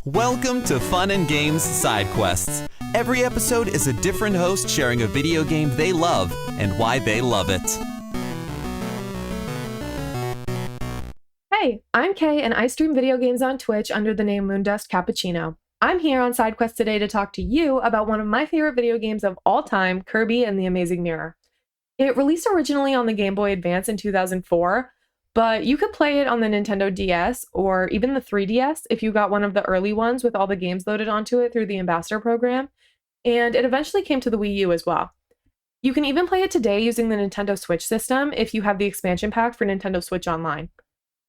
Welcome to Fun and Games Side Quests. Every episode is a different host sharing a video game they love and why they love it. Hey, I'm Kay and I stream video games on Twitch under the name MoondustCappuccino. I'm here on Side Quest today to talk to you about one of my favorite video games of all time, Kirby and the Amazing Mirror. It released originally on the Game Boy Advance in 2004, but you could play it on the Nintendo DS or even the 3DS if you got one of the early ones with all the games loaded onto it through the Ambassador program, and it eventually came to the Wii U as well. You can even play it today using the Nintendo Switch system if you have the expansion pack for Nintendo Switch Online.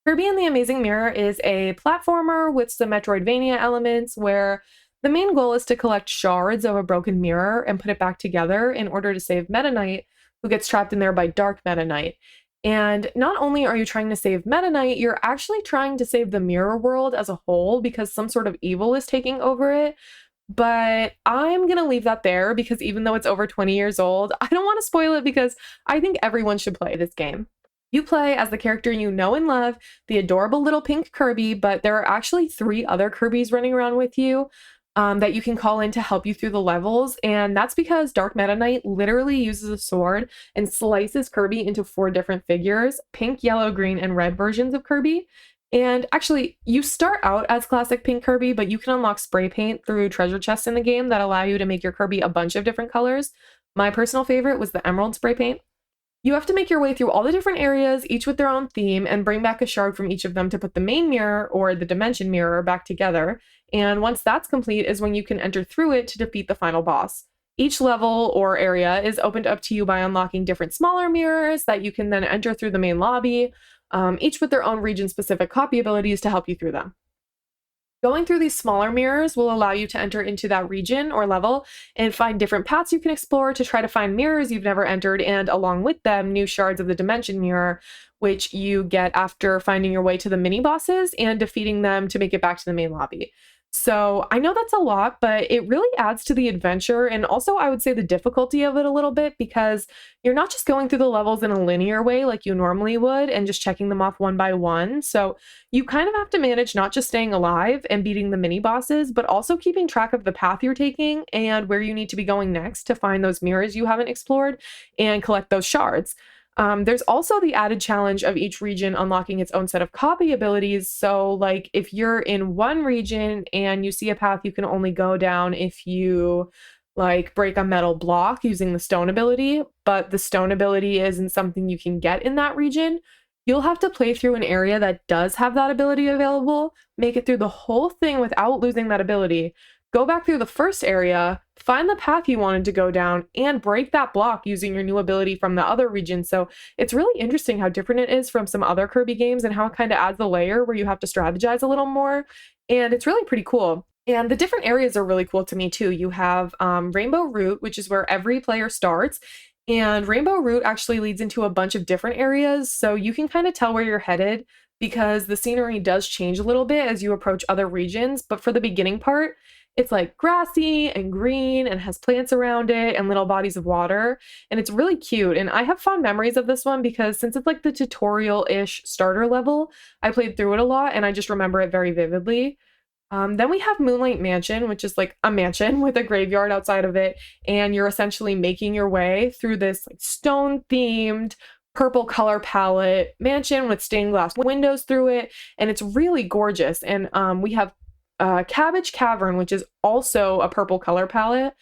Kirby and the Amazing Mirror is a platformer with some Metroidvania elements where the main goal is to collect shards of a broken mirror and put it back together in order to save Meta Knight, who gets trapped in there by Dark Meta Knight. And not only are you trying to save Meta Knight, you're actually trying to save the mirror world as a whole because some sort of evil is taking over it. But I'm going to leave that there because even though it's over 20 years old, I don't want to spoil it because I think everyone should play this game. You play as the character you know and love, the adorable little pink Kirby, but there are actually 3 other Kirbys running around with you that you can call in to help you through the levels, and that's because Dark Meta Knight literally uses a sword and slices Kirby into 4 different figures, pink, yellow, green, and red versions of Kirby. And actually, you start out as classic pink Kirby, but you can unlock spray paint through treasure chests in the game that allow you to make your Kirby a bunch of different colors. My personal favorite was the emerald spray paint. You have to make your way through all the different areas, each with their own theme, and bring back a shard from each of them to put the main mirror, or the dimension mirror, back together. And once that's complete is when you can enter through it to defeat the final boss. Each level or area is opened up to you by unlocking different smaller mirrors that you can then enter through the main lobby, each with their own region-specific copy abilities to help you through them. Going through these smaller mirrors will allow you to enter into that region or level and find different paths you can explore to try to find mirrors you've never entered, and along with them, new shards of the dimension mirror, which you get after finding your way to the mini bosses and defeating them to make it back to the main lobby. So I know that's a lot, but it really adds to the adventure, and also I would say the difficulty of it a little bit, because you're not just going through the levels in a linear way like you normally would and just checking them off one by one. So you kind of have to manage not just staying alive and beating the mini bosses, but also keeping track of the path you're taking and where you need to be going next to find those mirrors you haven't explored and collect those shards. There's also the added challenge of each region unlocking its own set of copy abilities. So like if you're in one region and you see a path you can only go down if you like break a metal block using the stone ability, but the stone ability isn't something you can get in that region, you'll have to play through an area that does have that ability available, make it through the whole thing without losing that ability, go back through the first area, find the path you wanted to go down, and break that block using your new ability from the other region. So it's really interesting how different it is from some other Kirby games and how it kind of adds a layer where you have to strategize a little more. And it's really pretty cool. And the different areas are really cool to me too. You have Rainbow Route, which is where every player starts. And Rainbow Route actually leads into a bunch of different areas. So you can kind of tell where you're headed because the scenery does change a little bit as you approach other regions. But for the beginning part, it's like grassy and green and has plants around it and little bodies of water. And it's really cute. And I have fond memories of this one because since it's like the tutorial-ish starter level, I played through it a lot and I just remember it very vividly. Then we have Moonlight Mansion, which is like a mansion with a graveyard outside of it. And you're essentially making your way through this like stone-themed purple color palette mansion with stained glass windows through it. And it's really gorgeous. And we have Cabbage Cavern, which is also a purple color palette,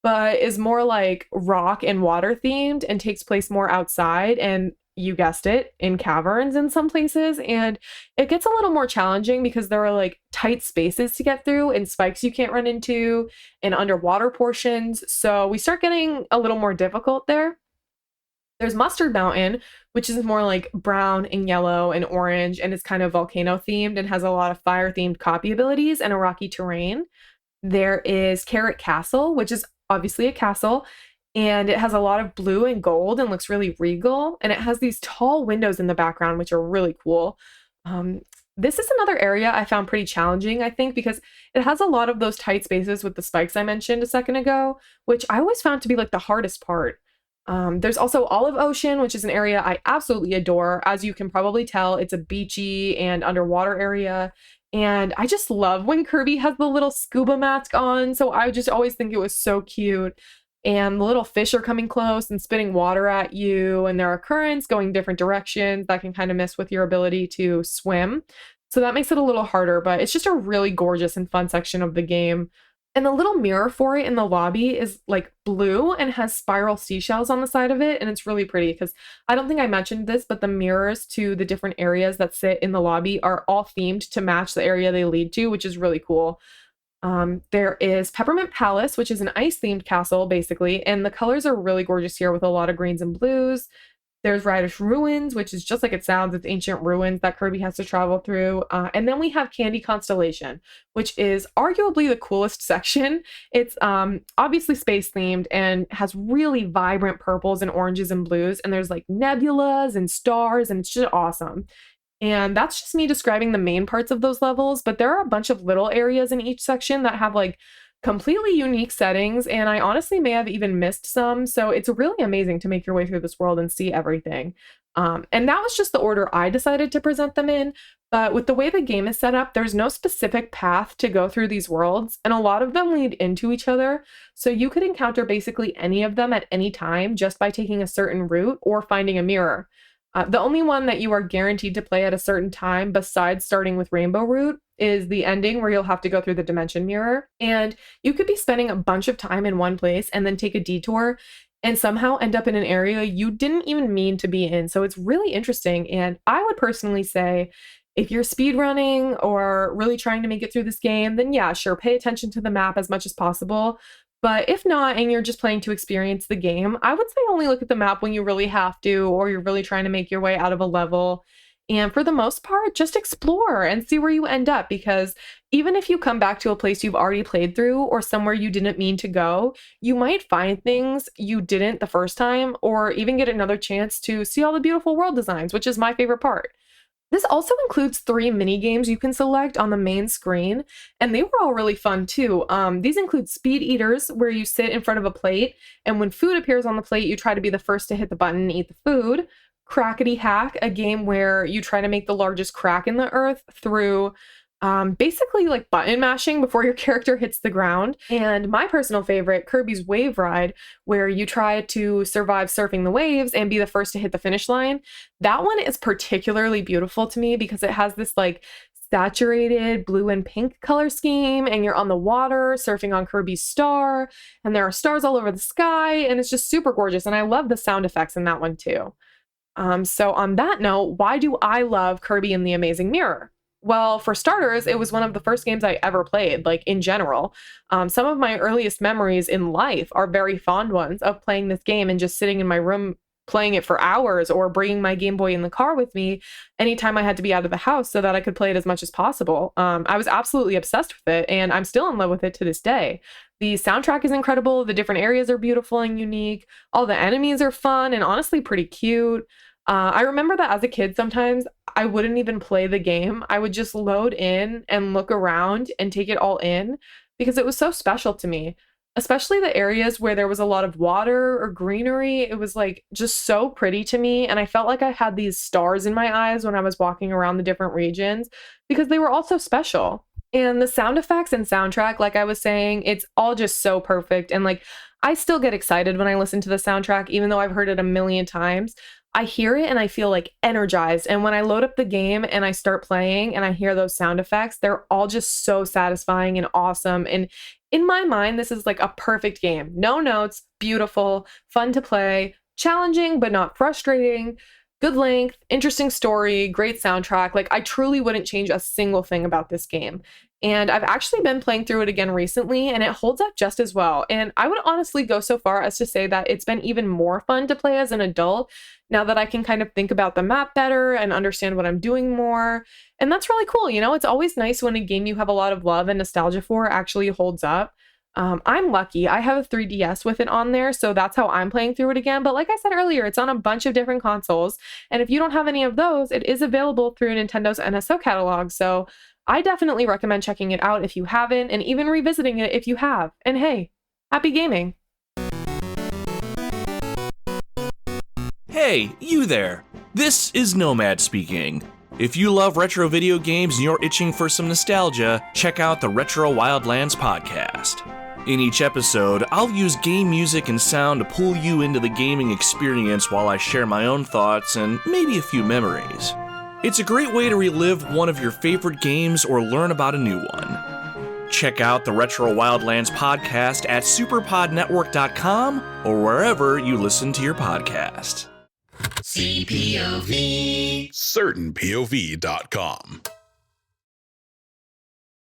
but is more like rock and water themed and takes place more outside and, you guessed it, in caverns in some places. And it gets a little more challenging because there are like tight spaces to get through and spikes you can't run into and underwater portions. So we start getting a little more difficult there. There's Mustard Mountain, which is more like brown and yellow and orange, and it's kind of volcano themed and has a lot of fire themed copy abilities and a rocky terrain. There is Carrot Castle, which is obviously a castle, and it has a lot of blue and gold and looks really regal, and it has these tall windows in the background, which are really cool. This is another area I found pretty challenging, I think, because it has a lot of those tight spaces with the spikes I mentioned a second ago, which I always found to be like the hardest part. There's also Olive Ocean, which is an area I absolutely adore. As you can probably tell, it's a beachy and underwater area. And I just love when Kirby has the little scuba mask on. So I just always think it was so cute. And the little fish are coming close and spitting water at you. And there are currents going different directions that can kind of mess with your ability to swim. So that makes it a little harder, but it's just a really gorgeous and fun section of the game. And the little mirror for it in the lobby is like blue and has spiral seashells on the side of it. And it's really pretty because I don't think I mentioned this, but the mirrors to the different areas that sit in the lobby are all themed to match the area they lead to, which is really cool. There is Peppermint Palace, which is an ice-themed castle, basically, and the colors are really gorgeous here with a lot of greens and blues. There's Radish Ruins, which is just like it sounds. It's ancient ruins that Kirby has to travel through. And then we have Candy Constellation, which is arguably the coolest section. It's obviously space-themed and has really vibrant purples and oranges and blues. And there's like nebulas and stars, and it's just awesome. And that's just me describing the main parts of those levels, but there are a bunch of little areas in each section that have like completely unique settings, and I honestly may have even missed some, so it's really amazing to make your way through this world and see everything. And that was just the order I decided to present them in, but with the way the game is set up, there's no specific path to go through these worlds, and a lot of them lead into each other, so you could encounter basically any of them at any time just by taking a certain route or finding a mirror. The only one that you are guaranteed to play at a certain time, besides starting with Rainbow Route, is the ending where you'll have to go through the dimension mirror. And you could be spending a bunch of time in one place and then take a detour and somehow end up in an area you didn't even mean to be in. So it's really interesting. And I would personally say, if you're speedrunning or really trying to make it through this game, then yeah, sure, pay attention to the map as much as possible. But if not, and you're just playing to experience the game, I would say only look at the map when you really have to, or you're really trying to make your way out of a level. And for the most part, just explore and see where you end up, because even if you come back to a place you've already played through or somewhere you didn't mean to go, you might find things you didn't the first time, or even get another chance to see all the beautiful world designs, which is my favorite part. This also includes 3 mini games you can select on the main screen, and they were all really fun too. These include Speed Eaters, where you sit in front of a plate, and when food appears on the plate, you try to be the first to hit the button and eat the food. Crackety Hack, a game where you try to make the largest crack in the earth through basically like button mashing before your character hits the ground. And my personal favorite, Kirby's Wave Ride, where you try to survive surfing the waves and be the first to hit the finish line. That one is particularly beautiful to me because it has this like saturated blue and pink color scheme, and you're on the water surfing on Kirby's star, and there are stars all over the sky, and it's just super gorgeous. And I love the sound effects in that one too. So on that note, why do I love Kirby and the Amazing Mirror? Well, for starters, it was one of the first games I ever played, like in general. Some of my earliest memories in life are very fond ones of playing this game and just sitting in my room playing it for hours, or bringing my Game Boy in the car with me anytime I had to be out of the house so that I could play it as much as possible. I was absolutely obsessed with it, and I'm still in love with it to this day. The soundtrack is incredible. The different areas are beautiful and unique. All the enemies are fun and honestly pretty cute. I remember that as a kid, sometimes I wouldn't even play the game. I would just load in and look around and take it all in because it was so special to me, especially the areas where there was a lot of water or greenery. It was like just so pretty to me. And I felt like I had these stars in my eyes when I was walking around the different regions because they were all so special. And the sound effects and soundtrack, like I was saying, it's all just so perfect. And like, I still get excited when I listen to the soundtrack, even though I've heard it a million times. I hear it and I feel like energized. And when I load up the game and I start playing and I hear those sound effects, they're all just so satisfying and awesome. And in my mind, this is like a perfect game. No notes, beautiful, fun to play, challenging, but not frustrating, good length, interesting story, great soundtrack. Like, I truly wouldn't change a single thing about this game. And I've actually been playing through it again recently, and it holds up just as well. And I would honestly go so far as to say that it's been even more fun to play as an adult now that I can kind of think about the map better and understand what I'm doing more. And that's really cool. You know, it's always nice when a game you have a lot of love and nostalgia for actually holds up. I'm lucky. I have a 3DS with it on there, so that's how I'm playing through it again. But like I said earlier, it's on a bunch of different consoles. And if you don't have any of those, it is available through Nintendo's NSO catalog. So I definitely recommend checking it out if you haven't, and even revisiting it if you have. And hey, happy gaming! Hey, you there! This is Nomad speaking. If you love retro video games and you're itching for some nostalgia, check out the Retro Wildlands podcast. In each episode, I'll use game music and sound to pull you into the gaming experience while I share my own thoughts and maybe a few memories. It's a great way to relive one of your favorite games or learn about a new one. Check out the Retro Wildlands podcast at superpodnetwork.com or wherever you listen to your podcast. CPOV. CertainPOV.com.